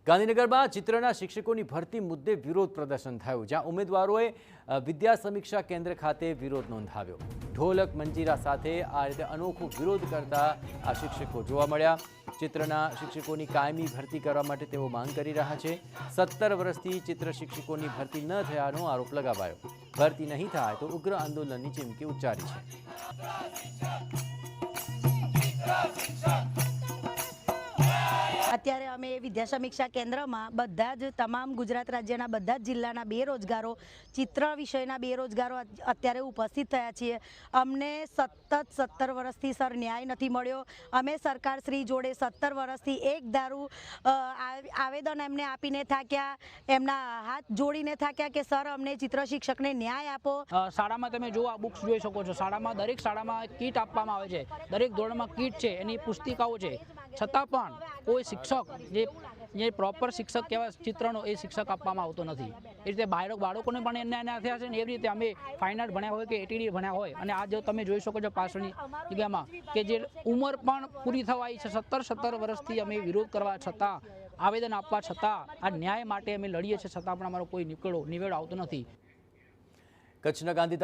ગાંધીનગરમાં ચિત્રના શિક્ષકોની ભરતી મુદ્દે વિરોધ પ્રદર્શન થયું, જ્યાં ઉમેદવારોએ વિદ્યા સમીક્ષા કેન્દ્ર ખાતે વિરોધ નોંધાવ્યો। ઢોલક મંજીરા સાથે આ રીતે અનોખો વિરોધ કરતા આ શિક્ષકો જોવા મળ્યા। ચિત્રના શિક્ષકોની કાયમી ભરતી કરવા માટે તેઓ માંગ કરી રહ્યા છે। 17 વર્ષથી ચિત્ર શિક્ષકોની ભરતી ન થયાનો આરોપ લગાવાયો। ભરતી નહીં થાય તો ઉગ્ર આંદોલનની ચીમકી ઉચ્ચારી છે। અત્યારે અમે વિદ્યા સમીક્ષા કેન્દ્રમાં બધા જ તમામ ગુજરાત રાજ્યના બધા જ જિલ્લાના બેરોજગારો, ચિત્ર વિષયના બેરોજગારો અત્યારે ઉપસ્થિત થયા છીએ। અમને સતત 17 વર્ષથી સર ન્યાય નથી મળ્યો। અમે સરકાર શ્રી જોડે 17 વર્ષથી એક ધારું આવેદન એમને આપીને થાક્યા, એમના હાથ જોડીને થાક્યા કે સર અમને ચિત્ર શિક્ષકને ન્યાય આપો। શાળામાં તમે જો આ બુક્સ જોઈ શકો છો, શાળામાં દરેક શાળામાં કીટ આપવામાં આવે છે, દરેક ધોરણમાં કીટ છે, એની પુસ્તિકાઓ છે, છતાં પણ કોઈ શિક્ષક જે પ્રોપર શિક્ષક કહેવાય ચિત્રનો એ શિક્ષક આપવામાં આવતો નથી। એ રીતે બાળકોને પણ એના થયા છે ને એવી રીતે અમે ફાઇન આર્ટ ભણ્યા હોય કે એટીડી ભણ્યા હોય અને આ જો તમે જોઈ શકો છો પાછળની જગ્યામાં કે જે ઉંમર પણ પૂરી થવા આવી છે, 17 વર્ષથી અમે વિરોધ કરવા છતાં, આવેદન આપવા છતાં, આ ન્યાય માટે અમે લડીએ છીએ છતાં પણ અમારો કોઈ નિવેડો આવતો નથી। કચ્છના ગાંધી